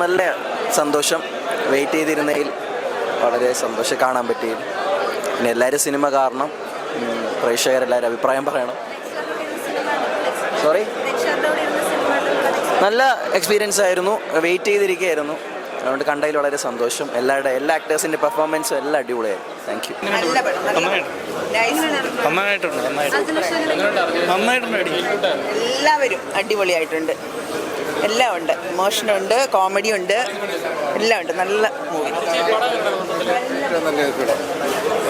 നല്ല സന്തോഷം. വെയിറ്റ് ചെയ്തിരുന്നതിൽ വളരെ സന്തോഷം കാണാൻ പറ്റിയതിൽ. പിന്നെ എല്ലാവരും സിനിമ കാരണം പ്രേക്ഷകരെല്ലാവരും അഭിപ്രായം പറയണം. സോറി, നല്ല എക്സ്പീരിയൻസ് ആയിരുന്നു. വെയിറ്റ് ചെയ്തിരിക്കുകയായിരുന്നു. അതുകൊണ്ട് കണ്ടതിൽ വളരെ സന്തോഷം. എല്ലാ ആക്ടേഴ്സിൻ്റെ പെർഫോമൻസും എല്ലാം അടിപൊളിയായിരുന്നു. Thank you. എല്ലാവരും അടിപൊളിയായിട്ടുണ്ട്. എല്ലാം ഉണ്ട്, ഇമോഷനുണ്ട്, കോമഡി ഉണ്ട്, എല്ലാം ഉണ്ട്. നല്ല മൂവി,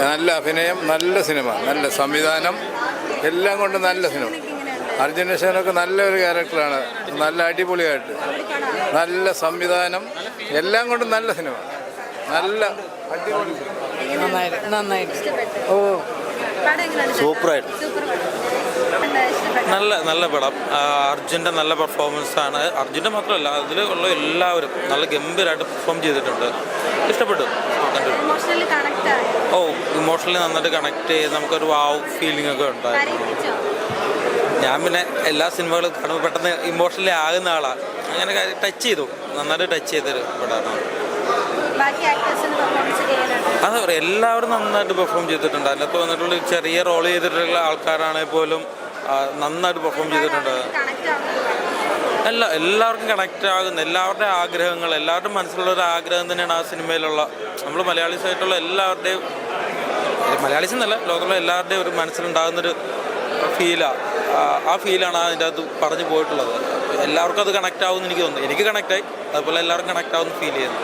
നല്ല അഭിനയം, നല്ല സിനിമ, നല്ല സംവിധാനം, എല്ലാം കൊണ്ട് നല്ല സിനിമ. അർജുൻ അശോകനൊക്കെ നല്ലൊരു ക്യാരക്ടറാണ്. നല്ല അടിപൊളിയായിട്ട്, നല്ല സംവിധാനം, എല്ലാം കൊണ്ടും നല്ല സിനിമ. നല്ല അടിപൊളി, നന്നായിട്ട്. സൂപ്പറായിട്ട്. നല്ല പടം. അർജുൻ്റെ നല്ല പെർഫോമൻസ് ആണ്. അർജുൻ്റെ മാത്രമല്ല, അതിൽ ഉള്ള എല്ലാവരും നല്ല ഗംഭീരമായിട്ട് പെർഫോം ചെയ്തിട്ടുണ്ട്. ഇഷ്ടപ്പെട്ടു. ഇമോഷണലി നന്നായിട്ട് കണക്ട് ചെയ്ത് നമുക്കൊരു വാവ് ഫീലിംഗ് ഒക്കെ ഉണ്ടായിരുന്നു. ഞാൻ പിന്നെ എല്ലാ സിനിമകളും കാണുമ്പോൾ പെട്ടെന്ന് ഇമോഷണലി ആകുന്ന ആളാണ്. അങ്ങനെ ടച്ച് ചെയ്തു, നന്നായിട്ട് ടച്ച് ചെയ്തൊരു പടമാണ്. അതെ പറയാം, എല്ലാവരും നന്നായിട്ട് പെർഫോം ചെയ്തിട്ടുണ്ട്. അതിനകത്ത് വന്നിട്ടുള്ള ചെറിയ റോൾ ചെയ്തിട്ടുള്ള ആൾക്കാരാണെങ്കിൽ പോലും നന്നായിട്ട് പെർഫോം ചെയ്തിട്ടുണ്ട്. എല്ലാവർക്കും കണക്റ്റ് ആകുന്ന, എല്ലാവരുടെയും ആഗ്രഹങ്ങൾ, എല്ലാവരുടെയും മനസ്സിലുള്ള ഒരു ആഗ്രഹം തന്നെയാണ് ആ സിനിമയിലുള്ള. നമ്മൾ മലയാളീസായിട്ടുള്ള എല്ലാവരുടെയും, മലയാളീസ് എന്നല്ല, ലോകത്തുള്ള എല്ലാവരുടെയും ഒരു മനസ്സിലുണ്ടാകുന്നൊരു ഫീലാണ്. ആ ഫീലാണ് അതിൻ്റെ അത് പറഞ്ഞു പോയിട്ടുള്ളത്. എല്ലാവർക്കും അത് കണക്റ്റ് ആവുമെന്ന് എനിക്ക് തോന്നുന്നു. എനിക്ക് കണക്റ്റായി, അതുപോലെ എല്ലാവർക്കും കണക്റ്റ് ആവുമെന്ന് ഫീൽ ചെയ്യുന്നു.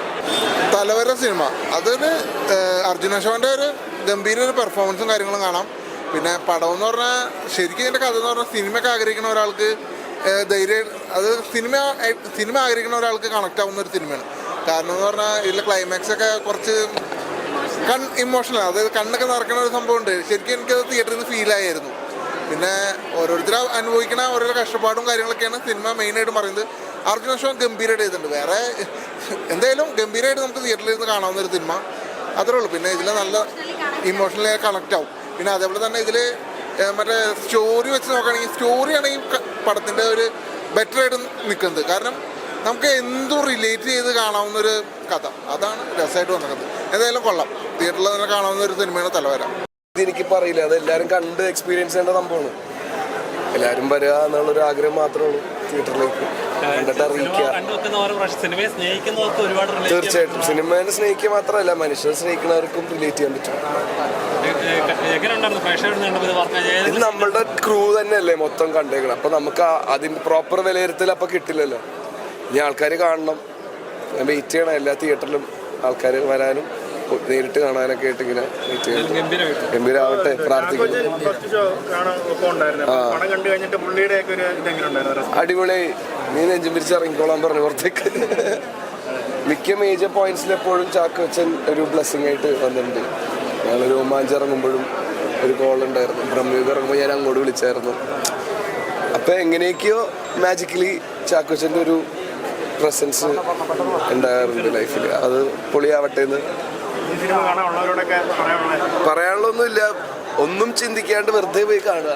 തലവര സിനിമ, അതൊരു അർജുൻ അശോകൻ്റെ ഒരു ഗംഭീര ഒരു പെർഫോമൻസും കാര്യങ്ങളും കാണാം. പിന്നെ പടം എന്ന് പറഞ്ഞാൽ ശരിക്കും ഇതിൻ്റെ കഥ എന്ന് പറഞ്ഞാൽ സിനിമയൊക്കെ ആഗ്രഹിക്കുന്ന ഒരാൾക്ക് ധൈര്യം, അത് സിനിമ ആഗ്രഹിക്കുന്ന ഒരാൾക്ക് കണക്റ്റ് ആവുന്ന ഒരു സിനിമയാണ്. കാരണം എന്ന് പറഞ്ഞാൽ ഇതിലെ ക്ലൈമാക്സൊക്കെ കുറച്ച് ഇമോഷണലാണ്. അത് കണ്ണൊക്കെ നിറയ്ക്കുന്ന ഒരു സംഭവമുണ്ട്. ശരിക്കും എനിക്കത് തിയേറ്ററിൽ നിന്ന് ഫീലായിരുന്നു. പിന്നെ ഓരോരുത്തർ അനുഭവിക്കുന്ന ഓരോ കഷ്ടപ്പാടും കാര്യങ്ങളൊക്കെയാണ് സിനിമ മെയിനായിട്ട് പറയുന്നത്. അർജുൻ അശോകൻ ഗംഭീരമായിട്ട് ചെയ്തിട്ടുണ്ട്. വേറെ എന്തായാലും ഗംഭീരമായിട്ട് നമുക്ക് തിയേറ്ററിൽ ഇരുന്ന് കാണാവുന്ന ഒരു സിനിമ, അത്രേ ഉള്ളൂ. പിന്നെ ഇതിൽ നല്ല ഇമോഷണലി കണക്റ്റ് ആവും. പിന്നെ അതേപോലെ തന്നെ ഇതിൽ മറ്റേ സ്റ്റോറി വെച്ച് നോക്കുകയാണെങ്കിൽ സ്റ്റോറിയാണ് ഈ പടത്തിൻ്റെ ഒരു ബെറ്റർ ആയിട്ട് നിൽക്കുന്നത്. കാരണം നമുക്ക് എന്തും റിലേറ്റ് ചെയ്ത് കാണാവുന്നൊരു കഥ, അതാണ് രസമായിട്ട് വന്നിരിക്കുന്നത്. എന്തായാലും കൊള്ളാം, തിയേറ്ററിൽ തന്നെ കാണാവുന്ന ഒരു സിനിമയാണ് തലവര. ഇതെനിക്കിപ്പോൾ അറിയില്ല, അതെല്ലാവരും കണ്ട് എക്സ്പീരിയൻസ് ചെയ്യേണ്ട സംഭവമാണ്. എല്ലാവരും വരിക എന്നുള്ളൊരു ആഗ്രഹം മാത്രമേ ഉള്ളൂ. തിയേറ്ററിലേക്ക് കണ്ടിട്ട് അറിയിക്കുക. തീർച്ചയായിട്ടും സിനിമേനെ സ്നേഹിക്കുക മാത്രമല്ല, മനുഷ്യനെ സ്നേഹിക്കുന്നവർക്കും റിലേറ്റ് ചെയ്യാൻ പറ്റും. ഇത് നമ്മളുടെ ക്രൂ തന്നെയല്ലേ മൊത്തം കണ്ടേക്കണം. അപ്പം നമുക്ക് അതിൻ്റെ പ്രോപ്പർ വിലയിരുത്തൽ അപ്പം കിട്ടില്ലല്ലോ. ഇനി ആൾക്കാർ കാണണം, വെയിറ്റ് ചെയ്യണം. എല്ലാ തിയേറ്ററിലും ആൾക്കാർ വരാനും നേരിട്ട് കാണാനൊക്കെ ആയിട്ട് ഇങ്ങനെ വെയിറ്റ് ചെയ്യണം. ഗംഭീരമാവട്ടെ, പ്രാർത്ഥിക്കുന്നു. അടിപൊളി. നീ നെഞ്ചും പിരിച്ച് ഇറങ്ങിക്കോളാൻ പറഞ്ഞു പുറത്തേക്ക്. മിക്ക മേജർ പോയിന്റ്സിൽ എപ്പോഴും ചാക്കോച്ചൻ ഒരു ബ്ലെസ്സിങ് ആയിട്ട് വന്നിട്ടുണ്ട്. ഞങ്ങൾ രോമാഞ്ചം ഇറങ്ങുമ്പോഴും ഒരു കോൾ ഉണ്ടായിരുന്നു. ബ്രഹ്മയുഗം ഇറങ്ങുമ്പോൾ ഞാൻ അങ്ങോട്ട് വിളിച്ചായിരുന്നു. അപ്പം എങ്ങനെയൊക്കെയോ മാജിക്കലി ചാക്കോച്ചൻ്റെ ഒരു പ്രസൻസ് ഉണ്ടാകാറുണ്ട് ലൈഫിൽ. അത് പൊളിയാവട്ടെ എന്ന് പറയാനുള്ളൊന്നുമില്ല. ഒന്നും ചിന്തിക്കാണ്ട് വെറുതെ പോയി കാണുക.